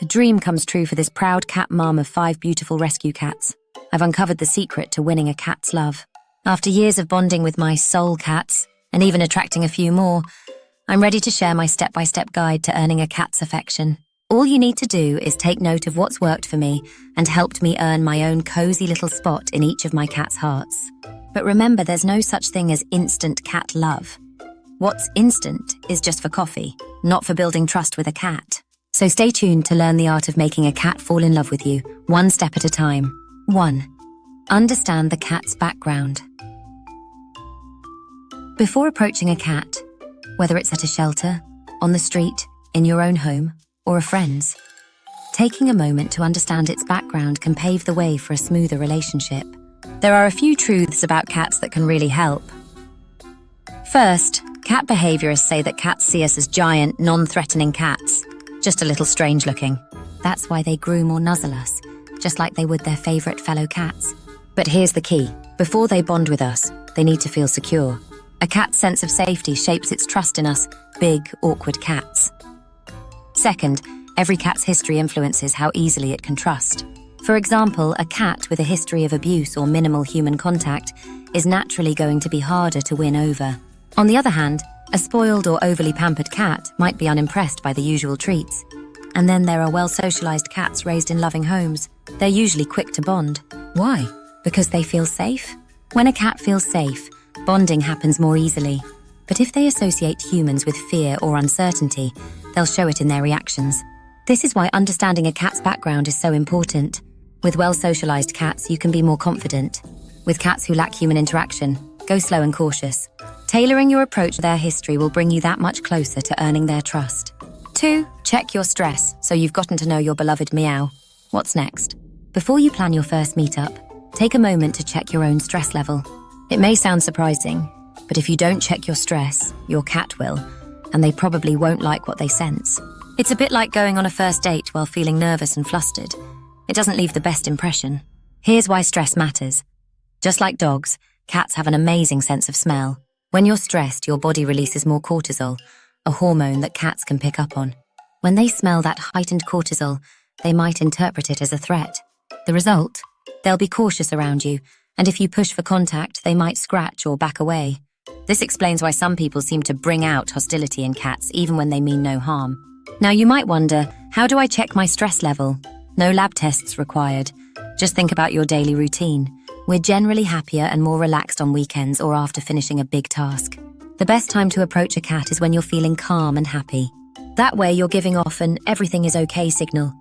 A dream comes true for this proud cat mom of 5 beautiful rescue cats. I've uncovered the secret to winning a cat's love. After years of bonding with my soul cats, and even attracting a few more, I'm ready to share my step-by-step guide to earning a cat's affection. All you need to do is take note of what's worked for me and helped me earn my own cozy little spot in each of my cat's hearts. But remember, there's no such thing as instant cat love. What's instant is just for coffee, not for building trust with a cat. So stay tuned to learn the art of making a cat fall in love with you, one step at a time. 1. Understand the cat's background. Before approaching a cat, whether it's at a shelter, on the street, in your own home, or a friend's, taking a moment to understand its background can pave the way for a smoother relationship. There are a few truths about cats that can really help. First, cat behaviorists say that cats see us as giant, non-threatening cats, just a little strange looking. That's why they groom or nuzzle us, just like they would their favorite fellow cats. But here's the key. Before they bond with us, they need to feel secure. A cat's sense of safety shapes its trust in us, big, awkward cats. Second, every cat's history influences how easily it can trust. For example, a cat with a history of abuse or minimal human contact is naturally going to be harder to win over. On the other hand, a spoiled or overly pampered cat might be unimpressed by the usual treats. And then there are well-socialized cats raised in loving homes. They're usually quick to bond. Why? Because they feel safe? When a cat feels safe, bonding happens more easily. But if they associate humans with fear or uncertainty, they'll show it in their reactions. This is why understanding a cat's background is so important. With well-socialized cats, you can be more confident. With cats who lack human interaction, go slow and cautious. Tailoring your approach to their history will bring you that much closer to earning their trust. 2. Check your stress, so you've gotten to know your beloved meow. What's next? Before you plan your first meetup, take a moment to check your own stress level. It may sound surprising, but if you don't check your stress, your cat will, and they probably won't like what they sense. It's a bit like going on a first date while feeling nervous and flustered. It doesn't leave the best impression. Here's why stress matters. Just like dogs, cats have an amazing sense of smell. When you're stressed, your body releases more cortisol, a hormone that cats can pick up on. When they smell that heightened cortisol, they might interpret it as a threat. The result? They'll be cautious around you, and if you push for contact, they might scratch or back away. This explains why some people seem to bring out hostility in cats even when they mean no harm. Now you might wonder, how do I check my stress level? No lab tests required. Just think about your daily routine. We're generally happier and more relaxed on weekends or after finishing a big task. The best time to approach a cat is when you're feeling calm and happy. That way you're giving off an everything is okay signal,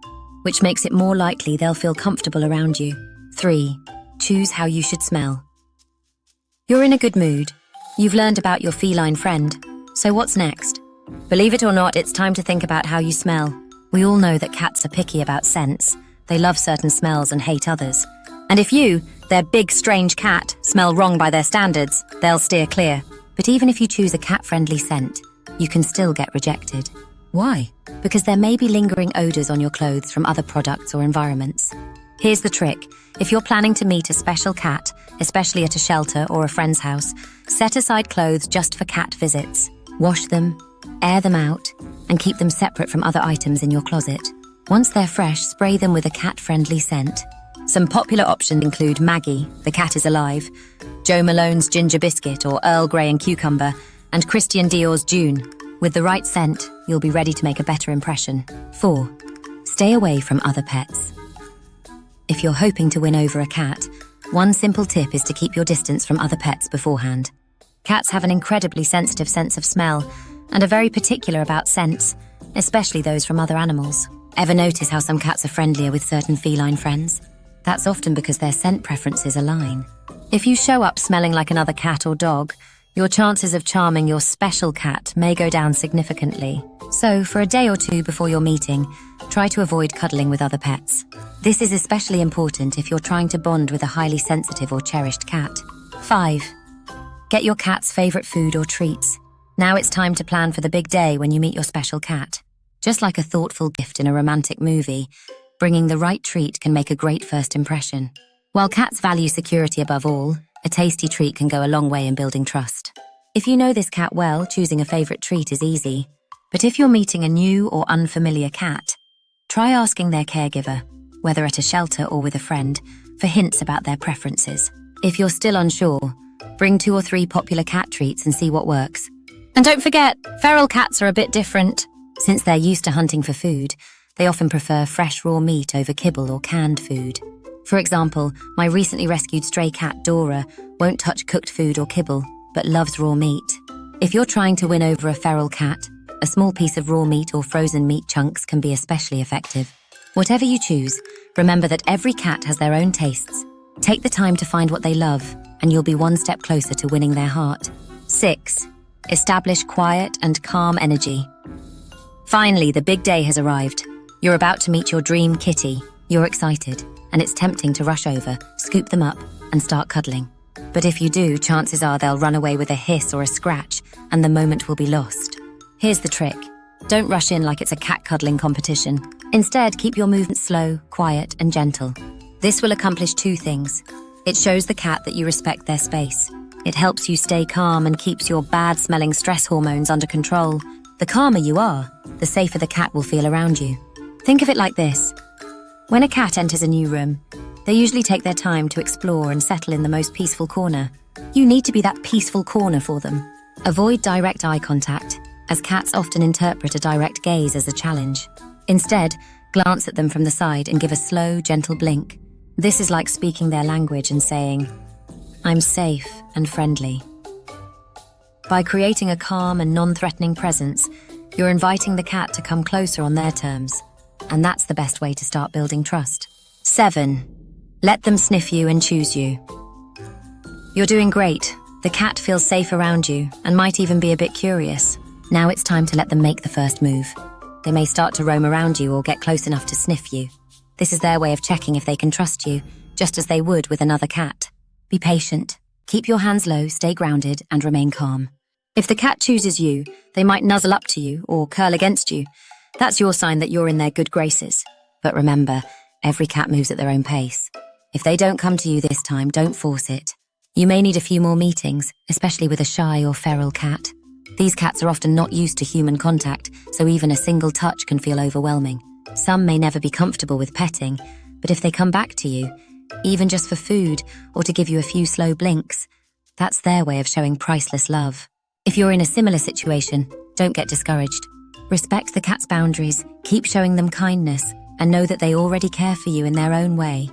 which makes it more likely they'll feel comfortable around you. 3. Choose how you should smell. You're in a good mood. You've learned about your feline friend. So what's next? Believe it or not, it's time to think about how you smell. We all know that cats are picky about scents. They love certain smells and hate others. And if you, their big strange cat, smell wrong by their standards, they'll steer clear. But even if you choose a cat-friendly scent, you can still get rejected. Why? Because there may be lingering odors on your clothes from other products or environments. Here's the trick. If you're planning to meet a special cat, especially at a shelter or a friend's house, set aside clothes just for cat visits. Wash them, air them out, and keep them separate from other items in your closet. Once they're fresh, spray them with a cat-friendly scent. Some popular options include Maggie, the cat is alive, Joe Malone's ginger biscuit or Earl Grey and cucumber, and Christian Dior's June. With the right scent, you'll be ready to make a better impression. 4. Stay away from other pets. If you're hoping to win over a cat, one simple tip is to keep your distance from other pets beforehand. Cats have an incredibly sensitive sense of smell and are very particular about scents, especially those from other animals. Ever notice how some cats are friendlier with certain feline friends? That's often because their scent preferences align. If you show up smelling like another cat or dog, your chances of charming your special cat may go down significantly. So, for a day or two before your meeting, try to avoid cuddling with other pets. This is especially important if you're trying to bond with a highly sensitive or cherished cat. 5. Get your cat's favorite food or treats. Now it's time to plan for the big day when you meet your special cat. Just like a thoughtful gift in a romantic movie, bringing the right treat can make a great first impression. While cats value security above all, a tasty treat can go a long way in building trust. If you know this cat well, choosing a favorite treat is easy. But if you're meeting a new or unfamiliar cat, try asking their caregiver, whether at a shelter or with a friend, for hints about their preferences. If you're still unsure, bring 2 or 3 popular cat treats and see what works. And don't forget, feral cats are a bit different. Since they're used to hunting for food, they often prefer fresh raw meat over kibble or canned food. For example, my recently rescued stray cat Dora won't touch cooked food or kibble, but loves raw meat. If you're trying to win over a feral cat, a small piece of raw meat or frozen meat chunks can be especially effective. Whatever you choose, remember that every cat has their own tastes. Take the time to find what they love, and you'll be one step closer to winning their heart. 6. Establish quiet and calm energy. Finally, the big day has arrived. You're about to meet your dream kitty. You're excited, and it's tempting to rush over, scoop them up, and start cuddling. But if you do, chances are they'll run away with a hiss or a scratch, and the moment will be lost. Here's the trick. Don't rush in like it's a cat cuddling competition. Instead, keep your movements slow, quiet, and gentle. This will accomplish 2 things. It shows the cat that you respect their space. It helps you stay calm and keeps your bad-smelling stress hormones under control. The calmer you are, the safer the cat will feel around you. Think of it like this. When a cat enters a new room, they usually take their time to explore and settle in the most peaceful corner. You need to be that peaceful corner for them. Avoid direct eye contact, as cats often interpret a direct gaze as a challenge. Instead, glance at them from the side and give a slow, gentle blink. This is like speaking their language and saying, "I'm safe and friendly." By creating a calm and non-threatening presence, you're inviting the cat to come closer on their terms. And that's the best way to start building trust. 7. Let them sniff you and choose you. You're doing great. The cat feels safe around you and might even be a bit curious. Now it's time to let them make the first move. They may start to roam around you or get close enough to sniff you. This is their way of checking if they can trust you, just as they would with another cat. Be patient. Keep your hands low, stay grounded, and remain calm. If the cat chooses you, they might nuzzle up to you or curl against you. That's your sign that you're in their good graces. But remember, every cat moves at their own pace. If they don't come to you this time, don't force it. You may need a few more meetings, especially with a shy or feral cat. These cats are often not used to human contact, so even a single touch can feel overwhelming. Some may never be comfortable with petting, but if they come back to you, even just for food or to give you a few slow blinks, that's their way of showing priceless love. If you're in a similar situation, don't get discouraged. Respect the cat's boundaries, keep showing them kindness, and know that they already care for you in their own way.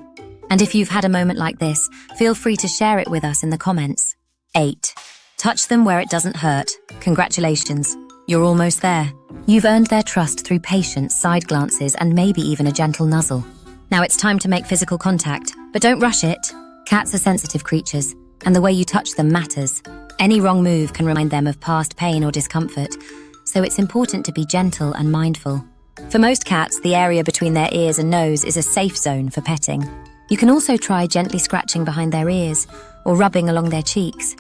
And if you've had a moment like this, feel free to share it with us in the comments. 8. Touch them where it doesn't hurt. Congratulations. You're almost there. You've earned their trust through patience, side glances, and maybe even a gentle nuzzle. Now it's time to make physical contact, but don't rush it. Cats are sensitive creatures, and the way you touch them matters. Any wrong move can remind them of past pain or discomfort, so it's important to be gentle and mindful. For most cats, the area between their ears and nose is a safe zone for petting. You can also try gently scratching behind their ears or rubbing along their cheeks.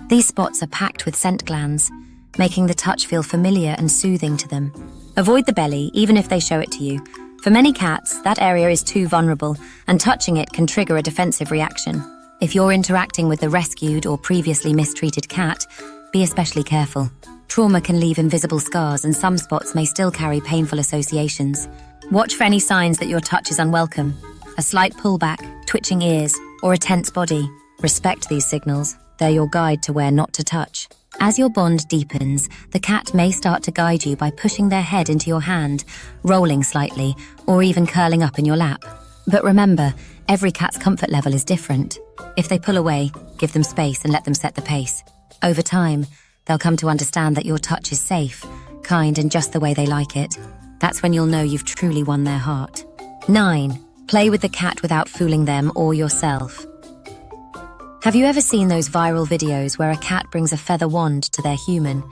These spots are packed with scent glands, making the touch feel familiar and soothing to them. Avoid the belly, even if they show it to you. For many cats, that area is too vulnerable, and touching it can trigger a defensive reaction. If you're interacting with the rescued or previously mistreated cat, be especially careful. Trauma can leave invisible scars, and some spots may still carry painful associations. Watch for any signs that your touch is unwelcome. A slight pullback, twitching ears, or a tense body. Respect these signals. They're your guide to where not to touch. As your bond deepens, the cat may start to guide you by pushing their head into your hand, rolling slightly, or even curling up in your lap. But remember, every cat's comfort level is different. If they pull away, give them space and let them set the pace. Over time, they'll come to understand that your touch is safe, kind, and just the way they like it. That's when you'll know you've truly won their heart. 9. Play with the cat without fooling them or yourself. Have you ever seen those viral videos where a cat brings a feather wand to their human,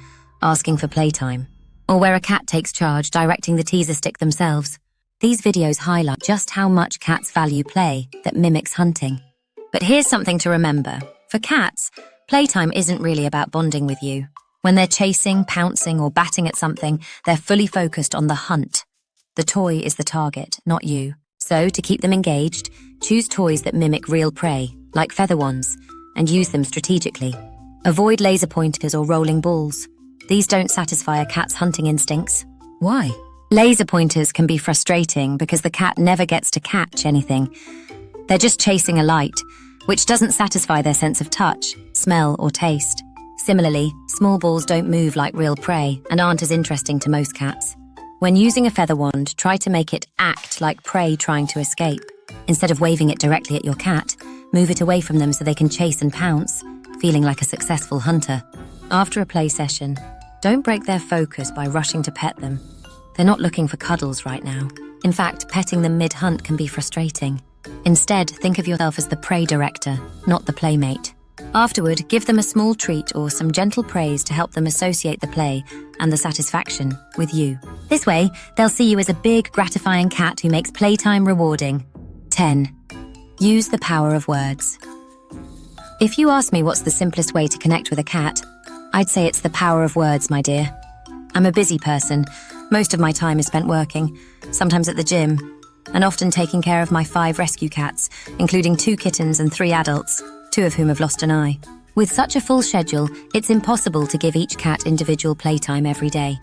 asking for playtime? Or where a cat takes charge, directing the teaser stick themselves? These videos highlight just how much cats value play that mimics hunting. But here's something to remember. For cats, playtime isn't really about bonding with you. When they're chasing, pouncing, or batting at something, they're fully focused on the hunt. The toy is the target, not you. So, to keep them engaged, choose toys that mimic real prey, like feather wands, and use them strategically. Avoid laser pointers or rolling balls. These don't satisfy a cat's hunting instincts. Why? Laser pointers can be frustrating because the cat never gets to catch anything. They're just chasing a light, which doesn't satisfy their sense of touch, smell, or taste. Similarly, small balls don't move like real prey and aren't as interesting to most cats. When using a feather wand, try to make it act like prey trying to escape. Instead of waving it directly at your cat, move it away from them so they can chase and pounce, feeling like a successful hunter. After a play session, don't break their focus by rushing to pet them. They're not looking for cuddles right now. In fact, petting them mid-hunt can be frustrating. Instead, think of yourself as the prey director, not the playmate. Afterward, give them a small treat or some gentle praise to help them associate the play and the satisfaction with you. This way, they'll see you as a big, gratifying cat who makes playtime rewarding. 10. Use the power of words. If you ask me what's the simplest way to connect with a cat, I'd say it's the power of words, my dear. I'm a busy person. Most of my time is spent working, sometimes at the gym, and often taking care of my 5 rescue cats, including 2 kittens and 3 adults, 2 of whom have lost an eye. With such a full schedule, it's impossible to give each cat individual playtime every day.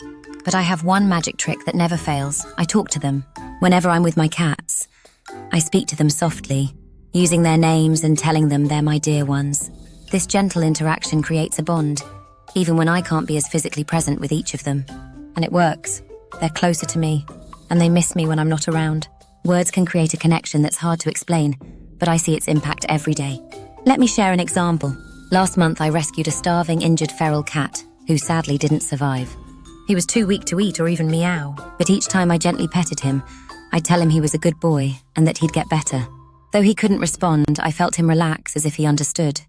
But I have one magic trick that never fails. I talk to them. Whenever I'm with my cats, I speak to them softly, using their names and telling them they're my dear ones. This gentle interaction creates a bond, even when I can't be as physically present with each of them. And it works. They're closer to me, and they miss me when I'm not around. Words can create a connection that's hard to explain, but I see its impact every day. Let me share an example. Last month, I rescued a starving, injured feral cat who sadly didn't survive. He was too weak to eat or even meow, but each time I gently petted him, I'd tell him he was a good boy and that he'd get better. Though he couldn't respond, I felt him relax as if he understood.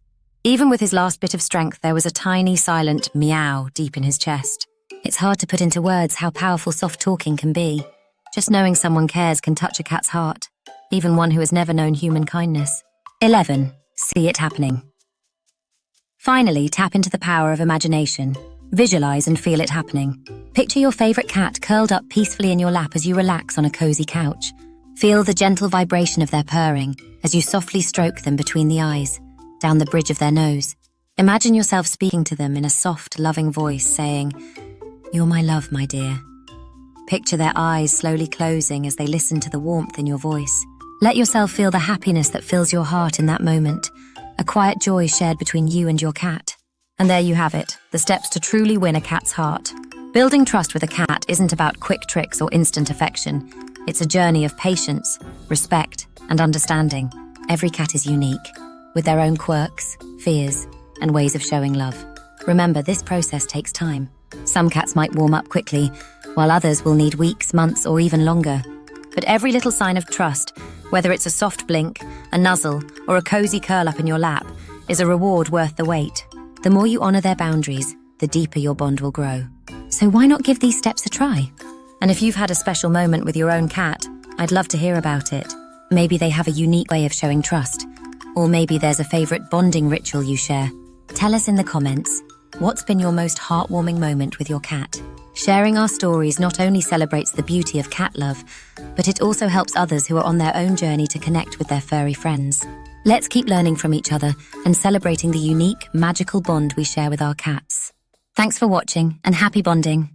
Even with his last bit of strength, there was a tiny, silent meow deep in his chest. It's hard to put into words how powerful soft talking can be. Just knowing someone cares can touch a cat's heart, even one who has never known human kindness. 11. See it happening. Finally, tap into the power of imagination. Visualize and feel it happening. Picture your favorite cat curled up peacefully in your lap as you relax on a cozy couch. Feel the gentle vibration of their purring as you softly stroke them between the eyes, down the bridge of their nose. Imagine yourself speaking to them in a soft, loving voice, saying, "You're my love, my dear." Picture their eyes slowly closing as they listen to the warmth in your voice. Let yourself feel the happiness that fills your heart in that moment, a quiet joy shared between you and your cat. And there you have it, the steps to truly win a cat's heart. Building trust with a cat isn't about quick tricks or instant affection. It's a journey of patience, respect, and understanding. Every cat is unique, with their own quirks, fears, and ways of showing love. Remember, this process takes time. Some cats might warm up quickly, while others will need weeks, months, or even longer. But every little sign of trust, whether it's a soft blink, a nuzzle, or a cozy curl up in your lap, is a reward worth the wait. The more you honor their boundaries, the deeper your bond will grow. So why not give these steps a try? And if you've had a special moment with your own cat, I'd love to hear about it. Maybe they have a unique way of showing trust, or maybe there's a favorite bonding ritual you share. Tell us in the comments, what's been your most heartwarming moment with your cat? Sharing our stories not only celebrates the beauty of cat love, but it also helps others who are on their own journey to connect with their furry friends. Let's keep learning from each other and celebrating the unique, magical bond we share with our cats. Thanks for watching and happy bonding.